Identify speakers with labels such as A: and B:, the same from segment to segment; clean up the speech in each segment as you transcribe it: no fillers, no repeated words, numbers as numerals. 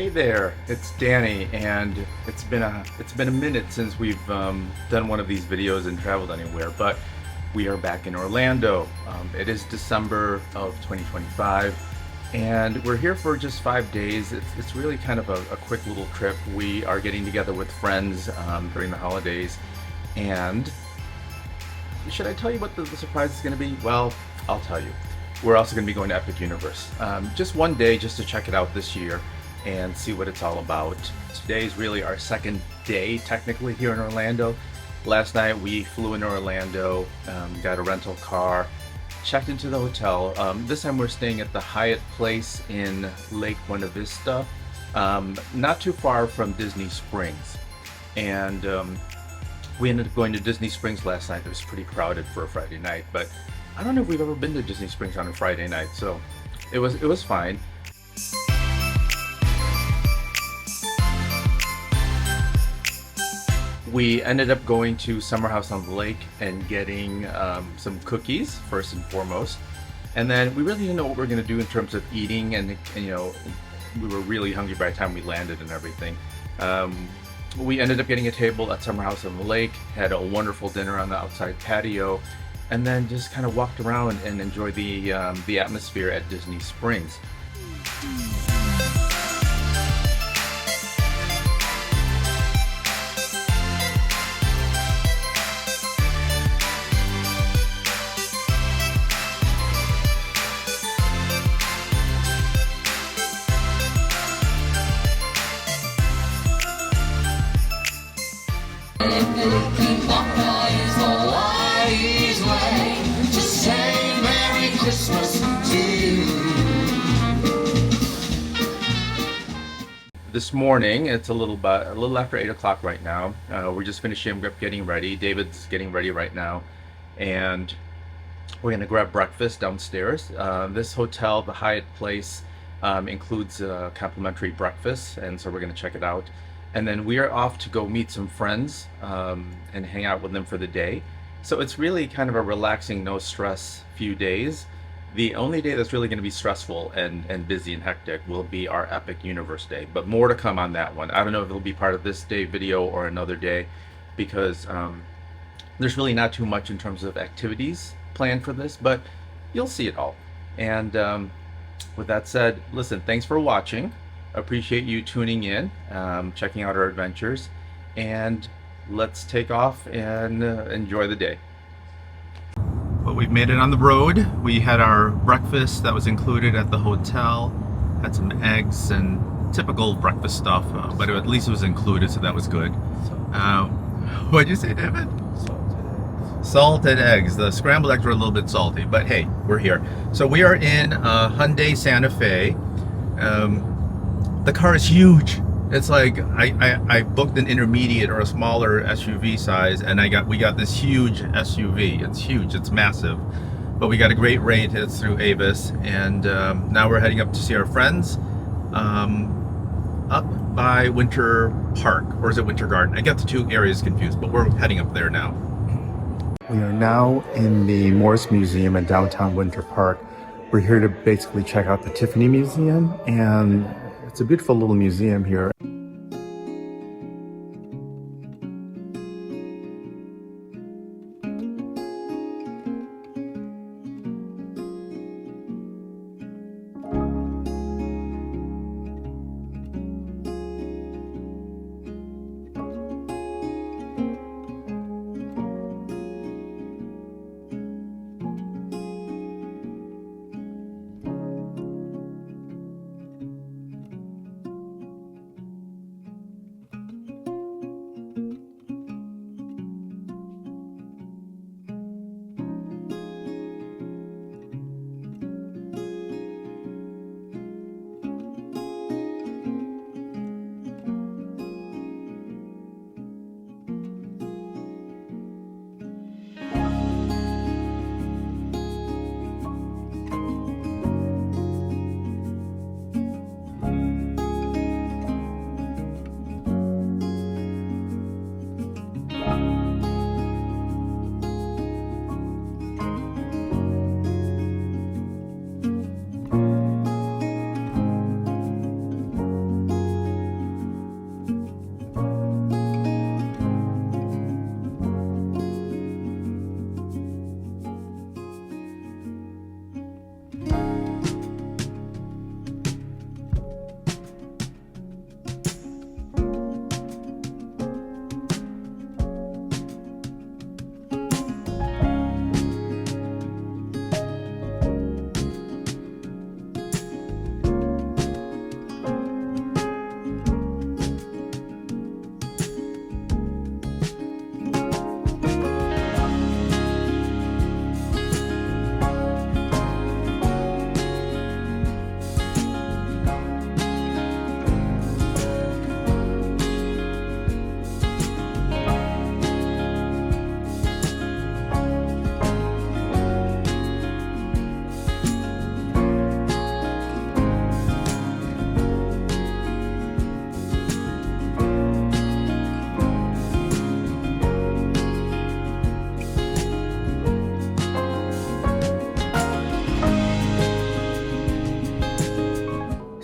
A: Hey there, it's Danny, and it's been a minute since we've done one of these videos and traveled anywhere, but we are back in Orlando. It is December of 2025, and we're here for just 5 days. It's really kind of a quick little trip. We are getting together with friends during the holidays, and should I tell you what the surprise is going to be? Well, I'll tell you. We're also going to be going to Epic Universe. Just one day just to check it out this year and see what it's all about. Today is really our second day technically here in Orlando. Last night we flew into Orlando, got a rental car, checked into the hotel. This time we're staying at the Hyatt Place in Lake Buena Vista, not too far from Disney Springs. And we ended up going to Disney Springs last night. It was pretty crowded for a Friday night, but I don't know if we've ever been to Disney Springs on a Friday night, so it was fine. We ended up going to Summer House on the Lake and getting some cookies first and foremost, and then we really didn't know what we were going to do in terms of eating, and you know, we were really hungry by the time we landed and everything. We ended up getting a table at Summer House on the Lake, had a wonderful dinner on the outside patio, and then just kind of walked around and enjoyed the atmosphere at Disney Springs. This morning, it's a little after 8 o'clock right now. We're just finishing up getting ready. David's getting ready right now, and we're gonna grab breakfast downstairs. This hotel, the Hyatt Place, includes a complimentary breakfast, and so we're gonna check it out. And then we are off to go meet some friends and hang out with them for the day. So it's really kind of a relaxing, no stress few days. The only day that's really going to be stressful and busy and hectic will be our Epic Universe day, but more to come on that one. I don't know if it'll be part of this day video or another day, because there's really not too much in terms of activities planned for this, but you'll see it all. And with that said, listen, thanks for watching. Appreciate you tuning in, checking out our adventures, and let's take off and enjoy the day. Well, we've made it on the road. We had our breakfast that was included at the hotel, had some eggs and typical breakfast stuff, but at least it was included, so that was good. What'd you say, David? Salted eggs. The scrambled eggs were a little bit salty, but hey, we're here. So we are in Hyundai Santa Fe. The car is huge. It's like I booked an intermediate or a smaller SUV size, and we got this huge SUV. It's huge, it's massive, but we got a great rate. It's through Avis, and now we're heading up to see our friends up by Winter Park, or is it Winter Garden? I got the two areas confused, but we're heading up there now. We are now in the Morse Museum in downtown Winter Park. We're here to basically check out the Tiffany Museum, and it's a beautiful little museum here.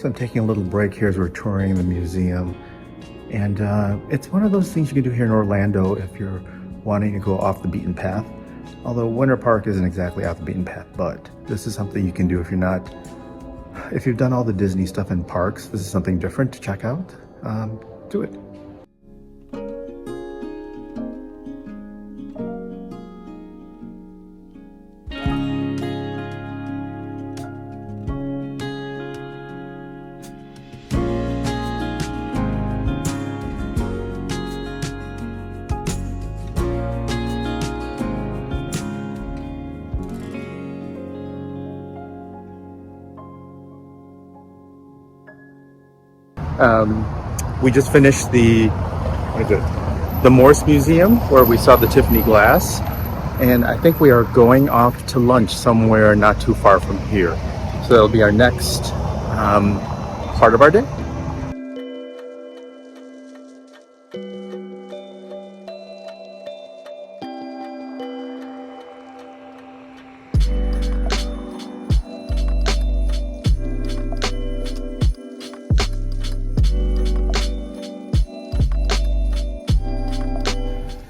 B: So I'm taking a little break here as we're touring the museum. And it's one of those things you can do here in Orlando if you're wanting to go off the beaten path. Although Winter Park isn't exactly off the beaten path, but this is something you can do if you've done all the Disney stuff in parks. This is something different to check out. Do it. We just finished the Morse Museum, where we saw the Tiffany glass, and I think we are going off to lunch somewhere not too far from here. So that'll be our next part of our day.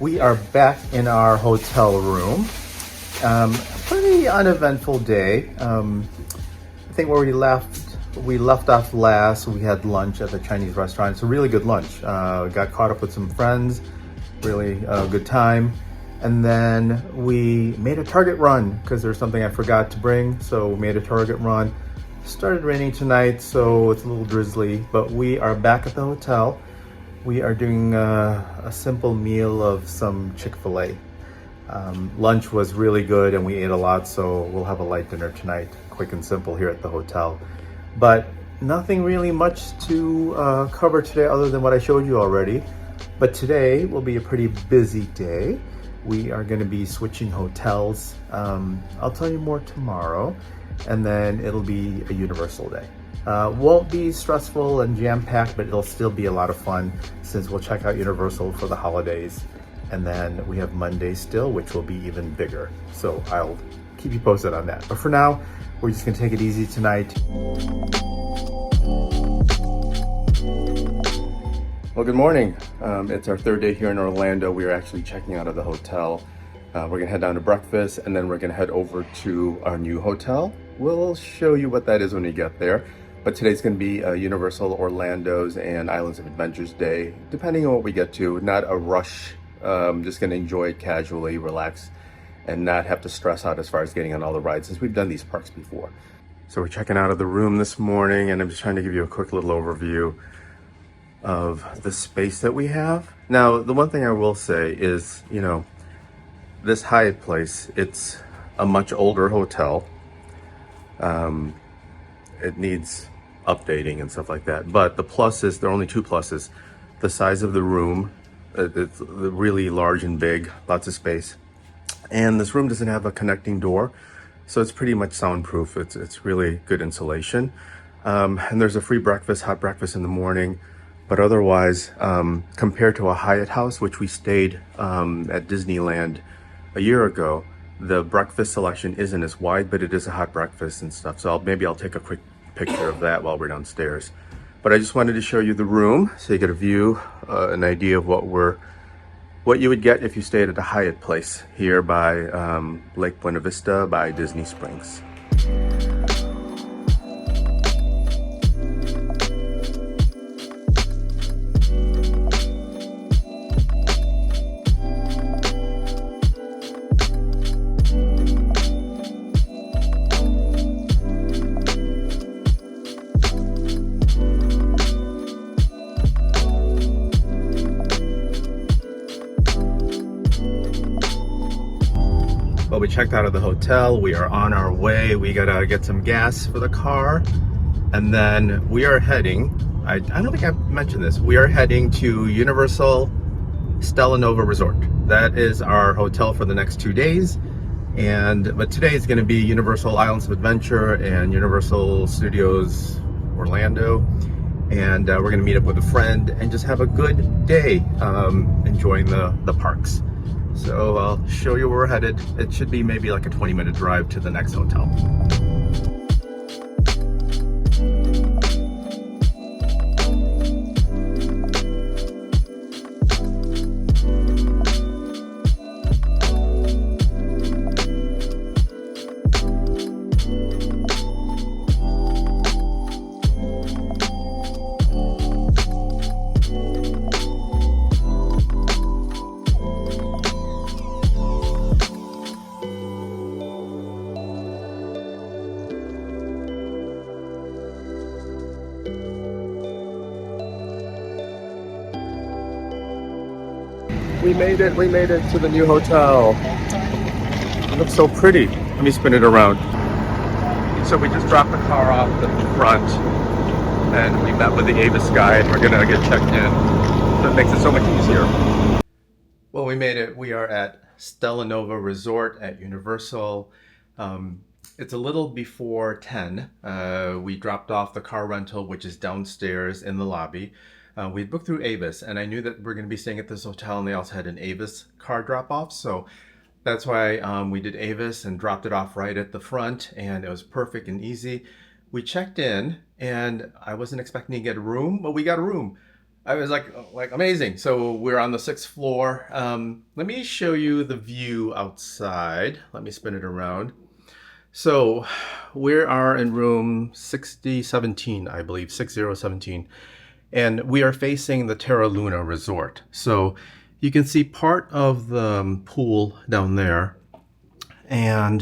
B: We are back in our hotel room. Pretty uneventful day. I think where we left off last, we had lunch at the Chinese restaurant. It's a really good lunch. Got caught up with some friends, really good time. And then we made a Target run because there's something I forgot to bring. So we made a Target run. Started raining tonight, so it's a little drizzly, but we are back at the hotel. We are doing a simple meal of some Chick-fil-A. Lunch was really good and we ate a lot, so we'll have a light dinner tonight, quick and simple here at the hotel. But nothing really much to cover today other than what I showed you already. But today will be a pretty busy day. We are going to be switching hotels. I'll tell you more tomorrow, and then it'll be a Universal day. Won't be stressful and jam-packed, but it'll still be a lot of fun since we'll check out Universal for the holidays. And then we have Monday still, which will be even bigger. So I'll keep you posted on that. But for now, we're just gonna take it easy tonight. Well, good morning. It's our third day here in Orlando. We are actually checking out of the hotel. We're gonna head down to breakfast and then we're gonna head over to our new hotel. We'll show you what that is when we get there. But today's going to be Universal Orlando's and Islands of Adventures Day, depending on what we get to. Not a rush, just going to enjoy it casually, relax, and not have to stress out as far as getting on all the rides since we've done these parks before. So we're checking out of the room this morning, and I'm just trying to give you a quick little overview of the space that we have. Now, the one thing I will say is, this Hyatt place, it's a much older hotel. It needs updating and stuff like that. But the pluses, there are only two pluses. The size of the room, it's really large and big, lots of space. And this room doesn't have a connecting door, so it's pretty much soundproof. It's really good insulation. And there's a free breakfast, hot breakfast in the morning. But otherwise, compared to a Hyatt house, which we stayed at Disneyland a year ago, the breakfast selection isn't as wide, but it is a hot breakfast and stuff. So maybe I'll take a quick picture of that while we're downstairs. But I just wanted to show you the room so you get a view, an idea of what you would get if you stayed at a Hyatt place here by Lake Buena Vista by Disney Springs. Well, we checked out of the hotel. We are on our way. We gotta get some gas for the car. And then we are heading, I don't think I've mentioned this, we are heading to Universal Stella Nova Resort. That is our hotel for the next 2 days. But today is gonna be Universal Islands of Adventure and Universal Studios Orlando. And we're gonna meet up with a friend and just have a good day enjoying the parks. So I'll show you where we're headed. It should be maybe like a 20-minute drive to the next hotel.
A: We made it. We made it to the new hotel. It looks so pretty. Let me spin it around. So we just dropped the car off at the front, and we met with the Avis guy. We're gonna get checked in. So it makes it so much easier. Well, we made it. We are at Stella Nova Resort at Universal. It's a little before 10. We dropped off the car rental, which is downstairs in the lobby. We booked through Avis, and I knew that we're going to be staying at this hotel, and they also had an Avis car drop-off. So that's why we did Avis and dropped it off right at the front, and it was perfect and easy. We checked in, and I wasn't expecting to get a room, but we got a room. I was like amazing. So we're on the 6th floor. Let me show you the view outside. Let me spin it around. So we are in room 6017, I believe, 6017. And we are facing the Terra Luna Resort. So you can see part of the pool down there and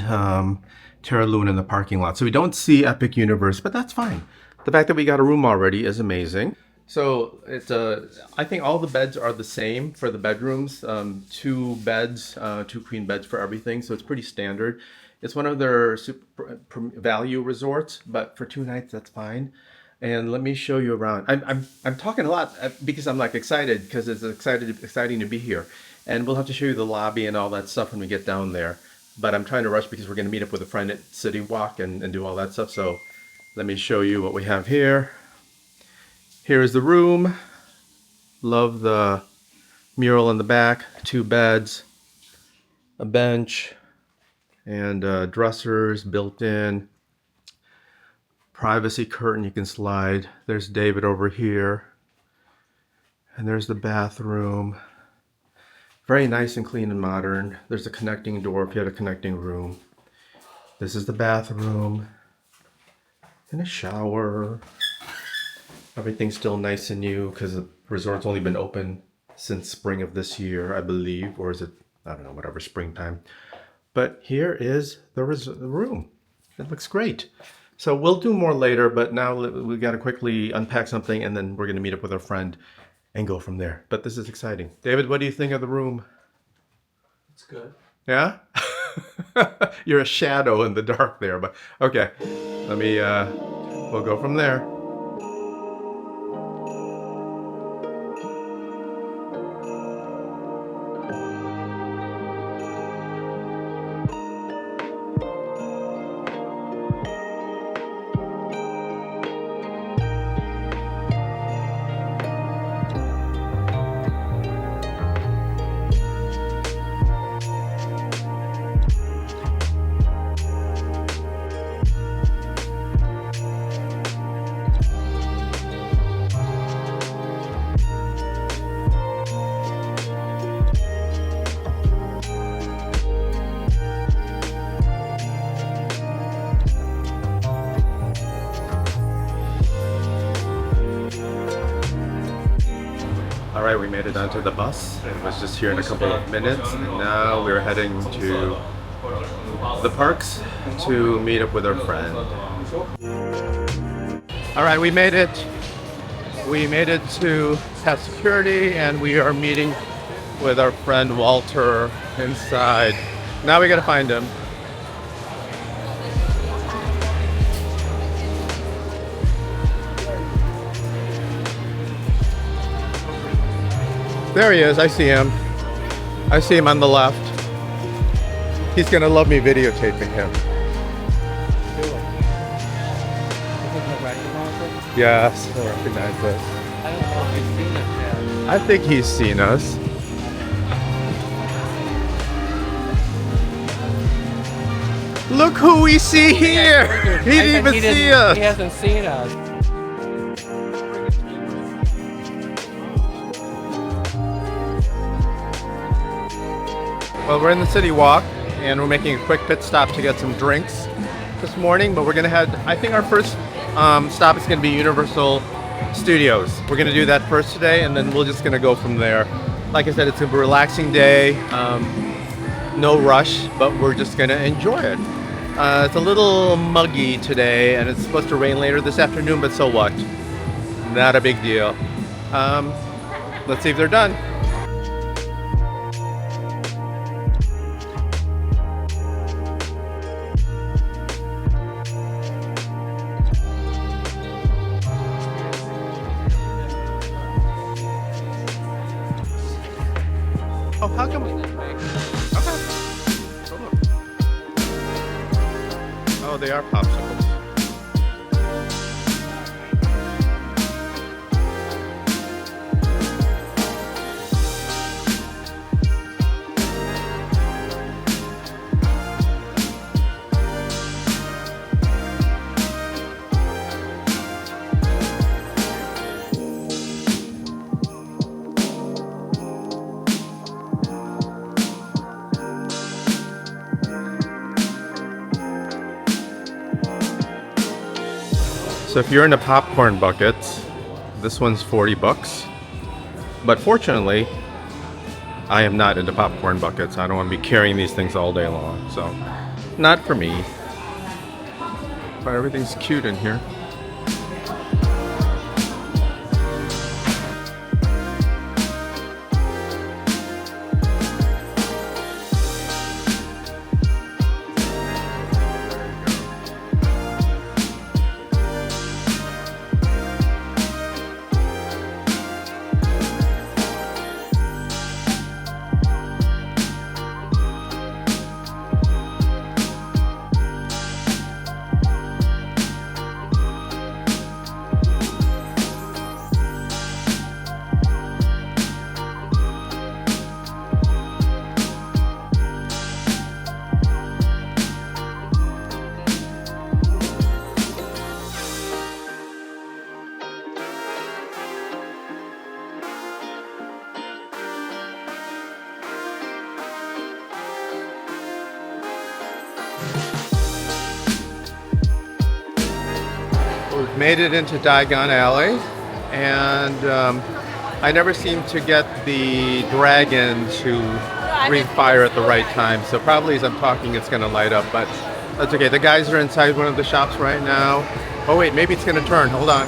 A: Terra Luna in the parking lot. So we don't see Epic Universe, but that's fine. The fact that we got a room already is amazing. So it's I think all the beds are the same for the bedrooms. 2 beds, 2 queen beds for everything. So it's pretty standard. It's one of their super value resorts, but for 2 nights that's fine. And let me show you around. I'm talking a lot because I'm like excited because it's exciting to be here. And we'll have to show you the lobby and all that stuff when we get down there. But I'm trying to rush because we're going to meet up with a friend at City Walk and do all that stuff. So let me show you what we have here. Here is the room. Love the mural in the back. 2 beds, a bench, and dressers built in. Privacy curtain you can slide. There's David over here. And there's the bathroom. Very nice and clean and modern. There's a connecting door if you had a connecting room. This is the bathroom. And a shower. Everything's still nice and new because the resort's only been open since spring of this year, I believe. Or is it, I don't know, whatever, springtime. But here is the room. It looks great. So we'll do more later, but now we got to quickly unpack something and then we're going to meet up with our friend and go from there. But this is exciting. David, what do you think of the room?
C: It's good.
A: Yeah? You're a shadow in the dark there, but okay. Let me, we'll go from there. All right, we made it onto the bus. It was just here in a couple of minutes, and now we're heading to the parks to meet up with our friend. All right, we made it. We made it to past security, and we are meeting with our friend Walter inside. Now we gotta find him. There he is. I see him. I see him on the left. He's gonna love me videotaping him. Yes, he'll recognize us.
C: I don't know if he's seen us yet.
A: I think he's seen us. Look who we see here! He didn't even see us!
C: He hasn't seen us.
A: Well, we're in the City Walk, and we're making a quick pit stop to get some drinks this morning, but we're gonna head, I think our first stop is gonna be Universal Studios. We're gonna do that first today, and then we're just gonna go from there. Like I said, it's a relaxing day, no rush, but we're just gonna enjoy it. It's a little muggy today, and it's supposed to rain later this afternoon, but so what? Not a big deal. Let's see if they're done. they are popsicles. So if you're into popcorn buckets, this one's 40 bucks. But fortunately, I am not into popcorn buckets. I don't want to be carrying these things all day long. So, not for me. But everything's cute in here. We've made it into Diagon Alley, and I never seem to get the dragon to breathe fire at the right time, so probably as I'm talking it's going to light up, but that's okay. The guys are inside one of the shops right now. Oh wait, maybe it's going to turn. Hold on.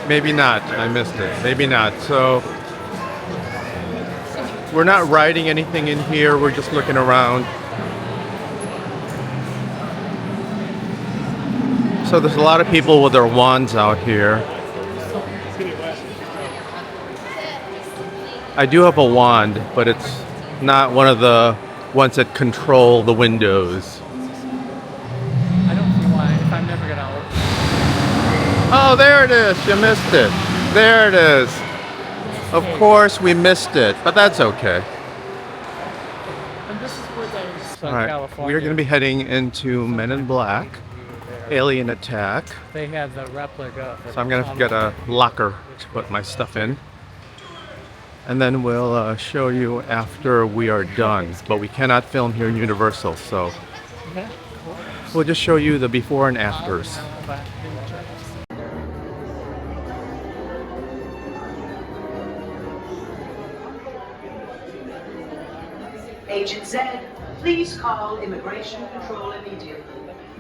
A: Maybe not. I missed it. Maybe not. So we're not riding anything in here. We're just looking around. So there's a lot of people with their wands out here. I do have a wand, but it's not one of the ones that control the windows.
C: I don't see why, if I'm never gonna open.
A: Oh, there it is. You missed it. There it is. Of course we missed it, but that's okay.
C: And this is where they
A: All right,
C: California.
A: we are going to be heading into Men in Black, Alien Attack.
C: They have the replica.
A: So I'm going to get a locker to put my stuff in. And then we'll show you after we are done. But we cannot film here in Universal, so
C: Okay.
A: we'll just show you the before and afters.
D: Agent Z, please call Immigration Control immediately.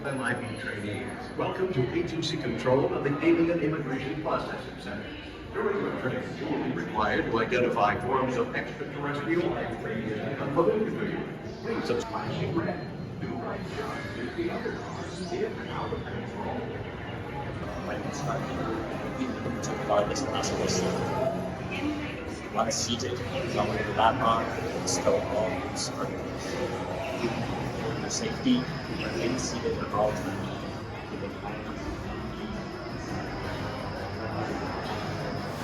E: MIB trainees, welcome to Agency Control of the Alien Immigration Processing Center. During your training, you will be required to identify forms of extraterrestrial life and other familiar. Please subscribe to red. Do right job. Use the other cars in and out of control.
F: Farthest possible seat. Once seated, lower the lap on, stow all start. For your safety, remain seated at all times.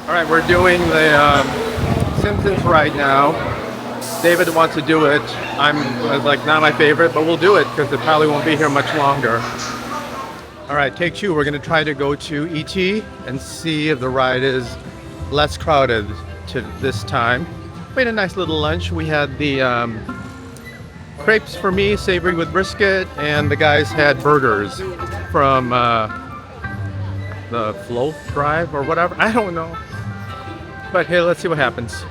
A: All right, we're doing the Simpsons right now. David wants to do it. I was like, not my favorite, but we'll do it because it probably won't be here much longer. All right, take two. We're going to try to go to ET and see if the ride is less crowded to this time. We had a nice little lunch. We had the crepes for me, savory with brisket, and the guys had burgers from the Flow Drive or whatever. I don't know. But hey, let's see what happens.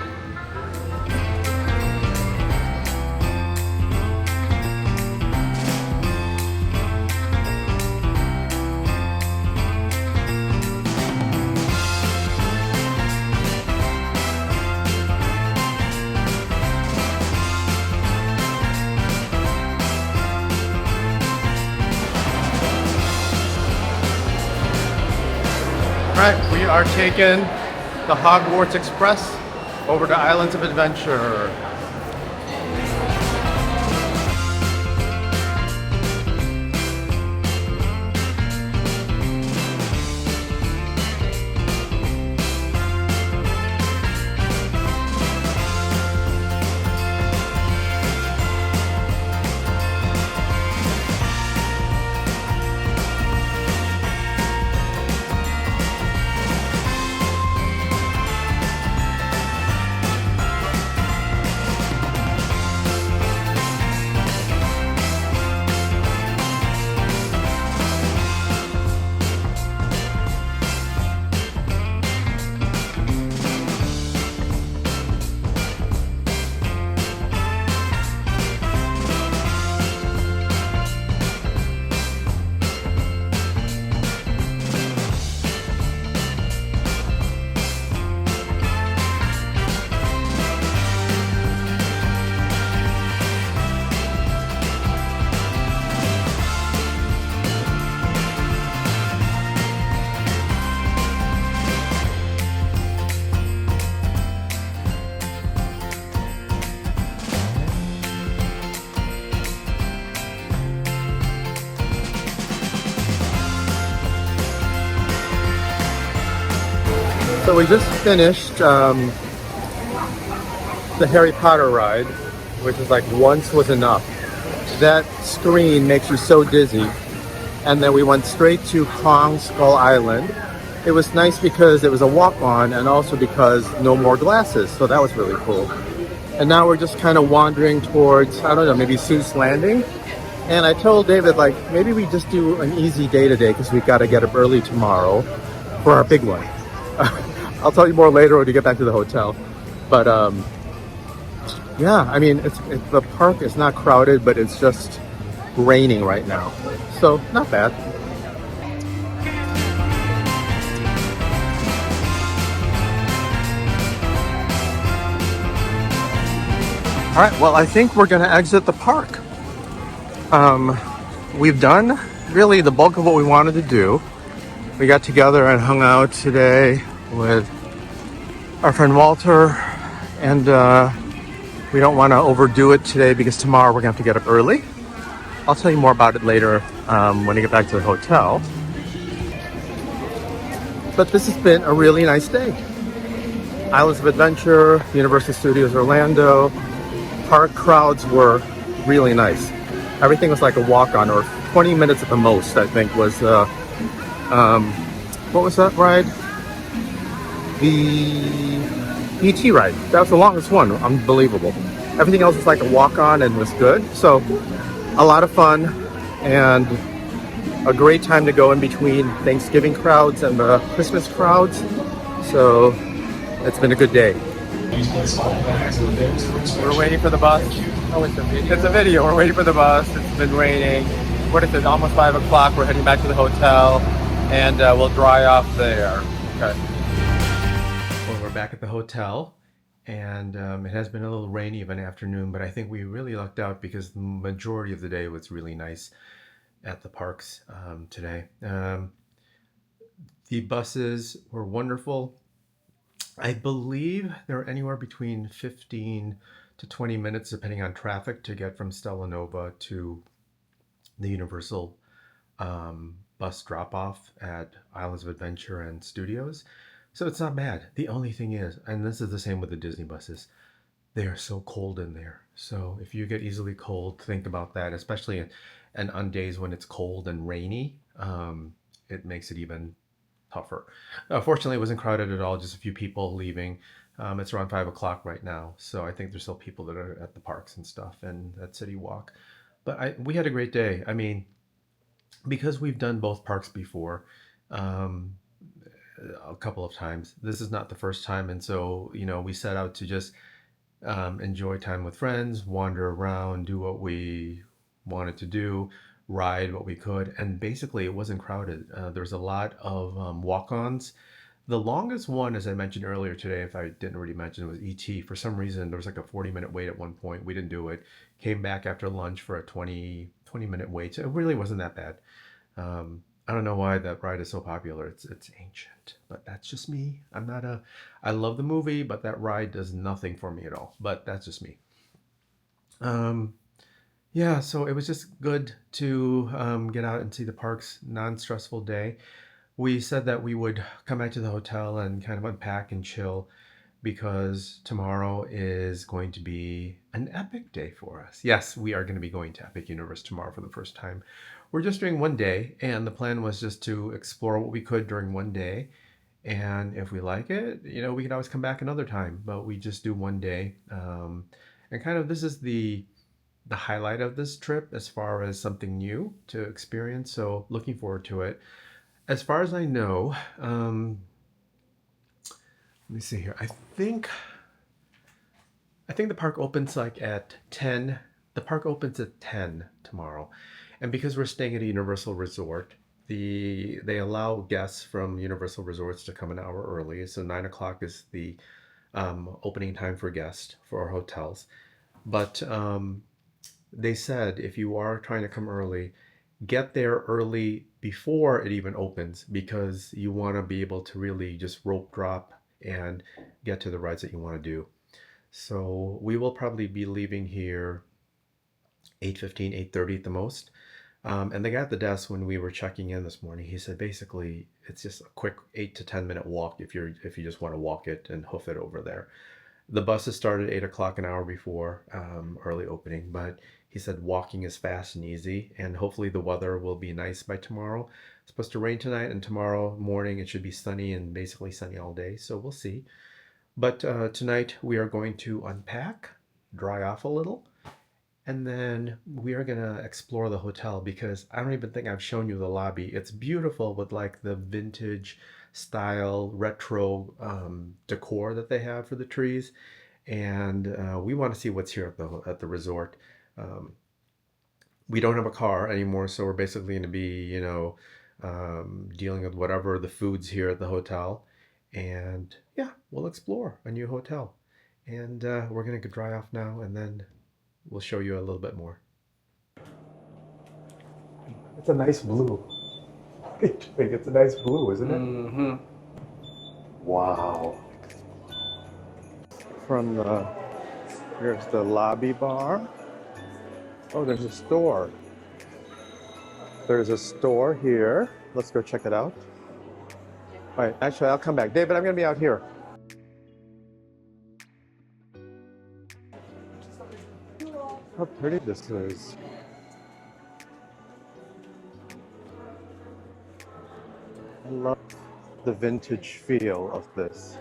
A: All right, we are taking
B: the Hogwarts Express over to Islands of Adventure. So we just finished the Harry Potter ride, which is like once was enough. That screen makes you so dizzy. And then we went straight to Kong Skull Island. It was nice because it was a walk-on and also because no more glasses. So that was really cool. And now we're just kind of wandering towards, I don't know, maybe Seuss Landing. And I told David, like, maybe we just do an easy day today because we've got to get up early tomorrow for our big one. I'll tell you more later when we get back to the hotel. But yeah, I mean, the park is not crowded, but it's just raining right now. So not bad. All right, well, I think we're gonna exit the park. We've done really the bulk of what we wanted to do. We got together and hung out today with our friend Walter, and we don't want to overdo it today because tomorrow we're gonna have to get up early. I'll tell you more about it later when we get back to the hotel. But this has been a really nice day. Islands of Adventure, Universal Studios Orlando. Park crowds were really nice. Everything was like a walk-on, or 20 minutes at the most, I think, was what was that ride? The ET ride. That was the longest one. Unbelievable. Everything else was like a walk-on and was good. So a lot of fun and a great time to go in between Thanksgiving crowds and the Christmas crowds. So it's been a good day. We're waiting for the bus. Oh, it's a video. We're waiting for the bus. It's been raining. What is it? Almost 5 o'clock. We're heading back to the hotel, and we'll dry off there. Okay. Well, we're back at the hotel, and it has been a little rainy of an afternoon, but I think we really lucked out because the majority of the day was really nice at the parks today. The buses were wonderful. I believe they're anywhere between 15 to 20 minutes, depending on traffic, to get from Stella Nova to the Universal bus drop-off at Islands of Adventure and Studios. So it's not bad. The only thing is, and this is the same with the Disney buses, they are so cold in there. So if you get easily cold, think about that, especially and on days when it's cold and rainy. It makes it even tougher. Fortunately, it wasn't crowded at all, just a few people leaving. It's around 5 o'clock right now, so I think there's still people that are at the parks and stuff and at City Walk. But we had a great day. I mean, because we've done both parks before, a couple of times, this is not the first time. And so, we set out to just enjoy time with friends, wander around, do what we wanted to do, ride what we could, and basically it wasn't crowded. There's a lot of walk-ons. The longest one, as I mentioned earlier today, if I didn't already mention, was ET. For some reason, there was like a 40-minute wait at one point. We didn't do it. Came back after lunch for a 20-minute wait. So it really wasn't that bad.
A: I don't know why that ride is so popular. It's ancient, but that's just me. I love the movie, but that ride does nothing for me at all. But that's just me. Um, yeah, so it was just good to get out and see the parks. Non-stressful day. We said that we would come back to the hotel and kind of unpack and chill because tomorrow is going to be an epic day for us. Yes, we are going to be going to Epic Universe tomorrow for the first time. We're just doing one day, and the plan was just to explore what we could during one day. And if we like it, we can always come back another time, but we just do one day. And kind of this is the highlight of this trip as far as something new to experience. So looking forward to it. As far as I know, let me see here. I think the park opens like at 10. The park opens at 10 tomorrow. And because we're staying at a Universal Resort, they allow guests from Universal Resorts to come an hour early. So 9 o'clock is the opening time for guests for our hotels. But they said if you are trying to come early, get there early before it even opens because you want to be able to really just rope drop and get to the rides that you want to do. So we will probably be leaving here 8:15, 8:30 at the most. And the guy at the desk when we were checking in this morning, he said basically it's just a quick 8 to 10 minute walk if you just want to walk it and hoof it over there. The buses started at 8 o'clock an hour before early opening, but he said walking is fast and easy, and hopefully the weather will be nice by tomorrow. It's supposed to rain tonight, and tomorrow morning it should be sunny and basically sunny all day, so we'll see. But tonight we are going to unpack, dry off a little, and then we are going to explore the hotel because I don't even think I've shown you the lobby. It's beautiful with like the vintage style retro decor that they have for the trees. And we want to see what's here at the resort. We don't have a car anymore, so we're basically going to be, dealing with whatever the food's here at the hotel. And yeah, we'll explore a new hotel. And we're going to dry off now, and then we'll show you a little bit more. It's a nice blue. It's a nice blue, isn't it? Mm-hmm. Wow. Here's the lobby bar. Oh, there's a store. There's a store here. Let's go check it out. All right, actually, I'll come back. David, I'm going to be out here. How pretty this is. I love the vintage feel of this.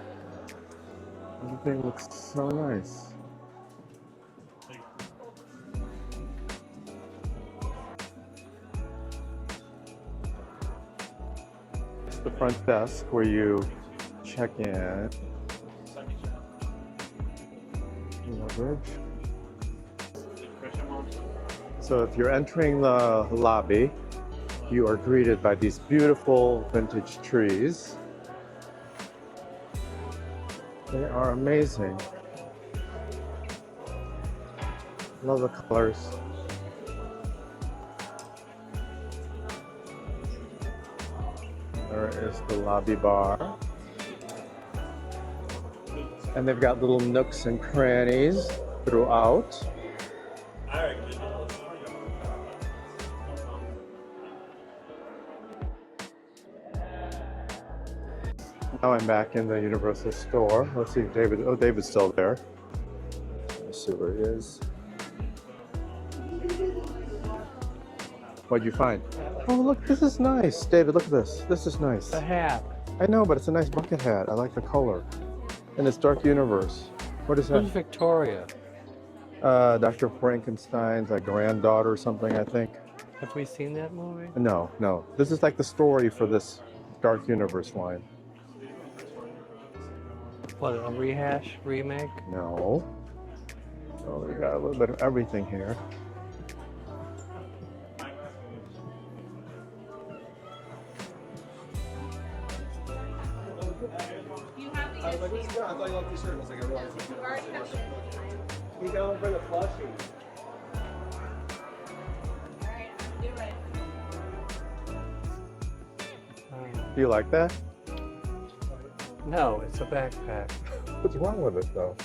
A: Everything looks so nice. It's the front desk where you check in. Luggage. So if you're entering the lobby, you are greeted by these beautiful vintage trees. They are amazing. Love the colors. There is the lobby bar. And they've got little nooks and crannies throughout. Now I'm back in the Universal store. Let's see if David's still there. Let's see where he is. What'd you find? Oh, look, this is nice. David, look at this. This is nice.
C: A hat.
A: I know, but it's a nice bucket hat. I like the color. And it's Dark Universe. What is that?
C: Who's Victoria?
A: Dr. Frankenstein's granddaughter or something, I think.
C: Have we seen that movie?
A: No. This is like the story for this Dark Universe line.
C: What, a rehash, remake?
A: No. So we got a little bit of everything here.
F: You don't bring a plushie.
G: Do you like that?
C: No, it's a backpack.
G: What's wrong with it though?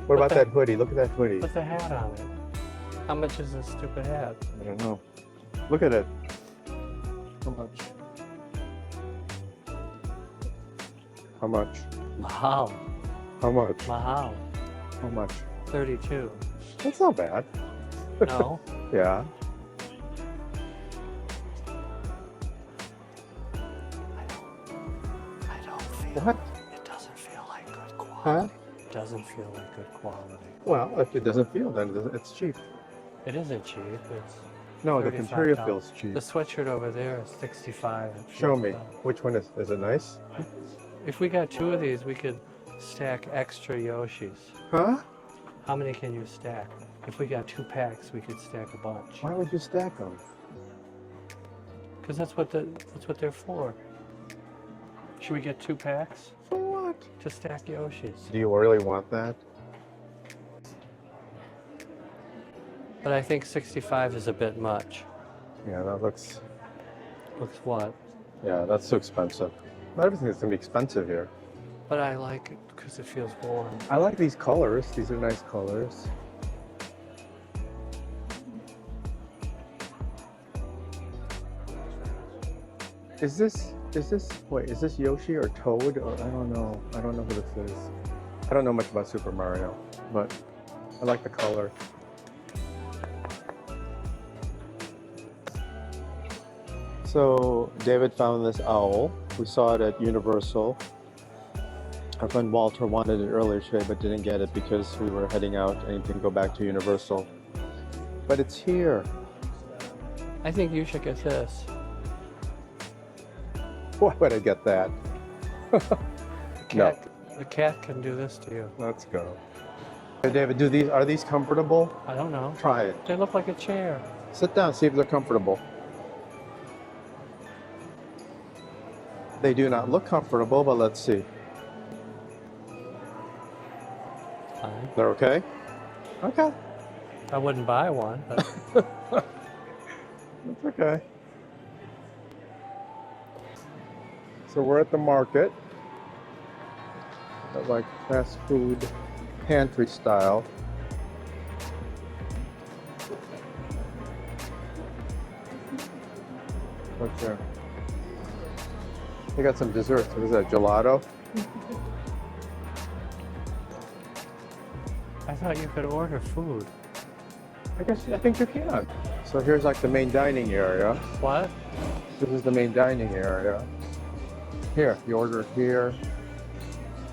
G: What about that hoodie? Look at that hoodie.
C: Put the hat on it. How much is this stupid hat?
G: I don't know. Look at it. How much? How much?
C: Mahal.
G: How much?
C: Mahal.
G: How much?
C: 32.
G: That's not bad.
C: No.
G: Yeah.
C: I don't feel
G: What?
C: it doesn't feel like good
G: Huh?
C: quality. It doesn't feel like good quality.
G: Well, if it doesn't feel, then it's cheap.
C: It isn't cheap. It's
G: No, the material
C: $35.
G: feels cheap.
C: The sweatshirt over there is 65.
G: Show me. Which one is it nice?
C: If we got 2 of these, we could stack extra Yoshis.
G: Huh?
C: How many can you stack? If we got 2 packs, we could stack a bunch.
G: Why would you stack them?
C: Because that's what they're for. Should we get 2 packs
G: For what?
C: to stack Yoshis?
G: Do you really want that?
C: But I think 65 is a bit much.
G: Yeah, that looks.
C: Looks what?
G: Yeah, that's too expensive. Not everything's gonna be expensive here.
C: But I like it because it feels warm.
G: I like these colors. These are nice colors. Is this wait, is this Yoshi or Toad? Or I don't know. I don't know who this is. I don't know much about Super Mario, but I like the color. So David found this owl. We saw it at Universal. Our friend Walter wanted it earlier today, but didn't get it because we were heading out and didn't go back to Universal. But it's here.
C: I think you should get this.
G: Why would I get that? No.
C: The cat can do this to you.
G: Let's go. Hey David, are these comfortable?
C: I don't know.
G: Try it.
C: They look like a chair.
G: Sit down, see if they're comfortable. They do not look comfortable, but let's see.
C: Fine.
G: They're okay? Okay.
C: I wouldn't buy one, but
G: That's okay. So we're at the market. Like fast food pantry style. What's there? They got some desserts. What is that, gelato?
C: I thought you could order food.
G: I think you can. So here's like the main dining area.
C: What?
G: This is the main dining area. Here, you order it here,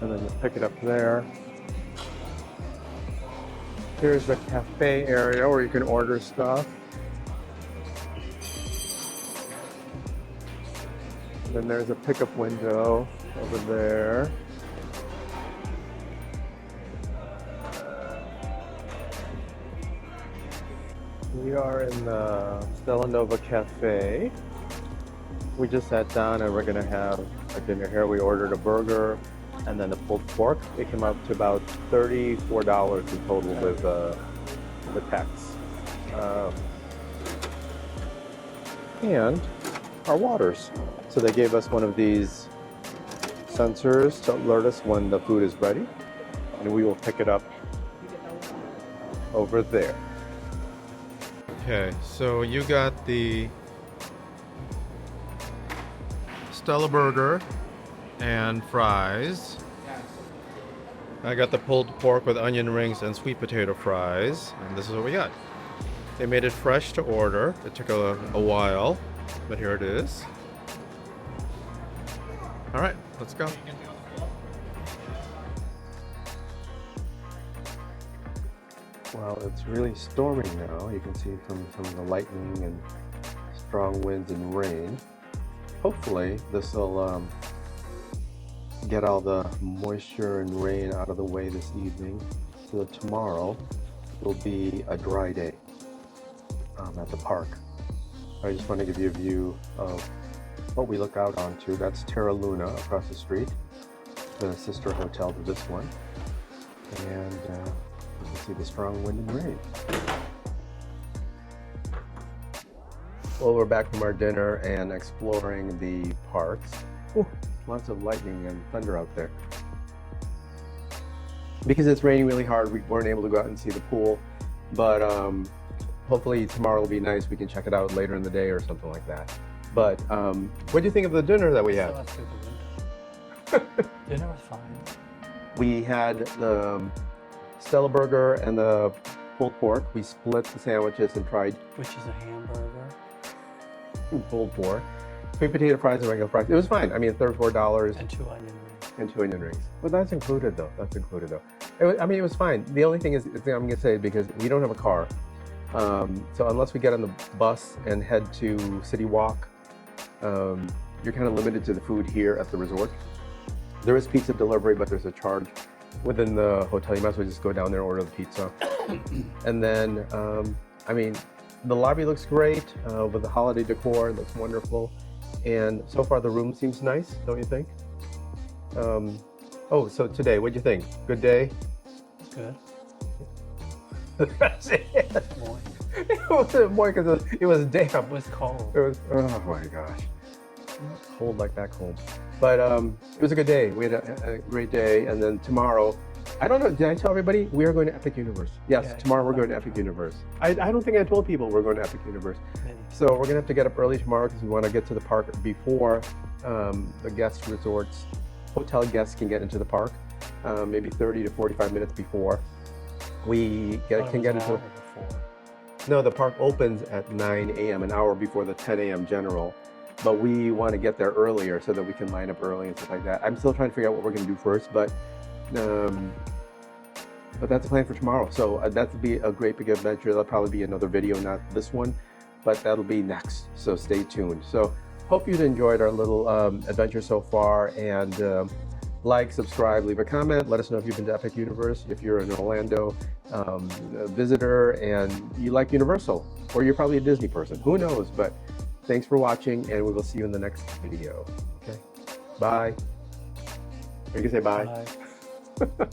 G: and then you pick it up there. Here's the cafe area where you can order stuff. Then there's a pickup window over there. We are in the Stella Nova Cafe. We just sat down and we're gonna have a dinner here. We ordered a burger and then a pulled pork. It came out to about $34 in total with the tax. And our waters. So they gave us one of these sensors to alert us when the food is ready, and we will pick it up over there. Okay, so you got the Stella burger and fries. I got the pulled pork with onion rings and sweet potato fries, and this is what we got. They made it fresh to order. It took a while, but here it is. All right, let's go. Well, it's really storming now. You can see from some of the lightning and strong winds and rain. Hopefully this will get all the moisture and rain out of the way this evening, so that tomorrow will be a dry day at the park. I just want to give you a view of what we look out onto. That's Terra Luna across the street, the sister hotel to this one. And you can see the strong wind and rain. Well, we're back from our dinner and exploring the parks. Ooh, lots of lightning and thunder out there. Because it's raining really hard, we weren't able to go out and see the pool. But hopefully tomorrow will be nice. We can check it out later in the day or something like that. But what do you think of the dinner that we had?
C: Still have through the window. Dinner was fine.
G: We had the Stella burger and the pulled pork. We split the sandwiches and tried
C: Which is a hamburger.
G: pulled pork, sweet potato fries and regular fries. It was fine. I mean, $34
C: And 2 onion rings.
G: and 2 onion rings. But that's included though. That's included though. It was fine. The only thing is, I'm going to say, because we don't have a car, so unless we get on the bus and head to City Walk, you're kind of limited to the food here at the resort. There is pizza delivery, but there's a charge within the hotel. You might as well just go down there and order the pizza. And then, I mean, the lobby looks great with the holiday decor. It looks wonderful. And so far the room seems nice, don't you think? Oh, so today, what'd you think? Good day?
C: Good.
G: That's it.
C: Morning.
G: It wasn't more because it was damp.
C: It was cold.
G: It was, oh my gosh. Cold like back home. But it was a good day. We had a great day. And then tomorrow, I don't know, did I tell everybody? We are going to Epic Universe. Yes,
C: Yeah,
G: tomorrow we're going to
C: tomorrow.
G: Epic Universe. I don't think I told people we're going to Epic Universe.
C: Maybe.
G: So we're going to have to get up early tomorrow because we want to get to the park before the guest resorts, hotel guests can get into the park. Maybe 30 to 45 minutes before we
C: Thought it
G: can
C: was
G: get
C: an
G: into
C: hour before.
G: No, the park opens at 9 a.m., an hour before the 10 a.m. general. But we want to get there earlier so that we can line up early and stuff like that. I'm still trying to figure out what we're going to do first, but that's the plan for tomorrow. So that'll be a great big adventure. That'll probably be another video, not this one, but that'll be next. So stay tuned. So hope you've enjoyed our little adventure so far, and like, subscribe, leave a comment. Let us know if you've been to Epic Universe, if you're an Orlando visitor and you like Universal, or you're probably a Disney person. Who knows? But thanks for watching, and we will see you in the next video. Okay, bye. Or you can say bye.
C: Bye.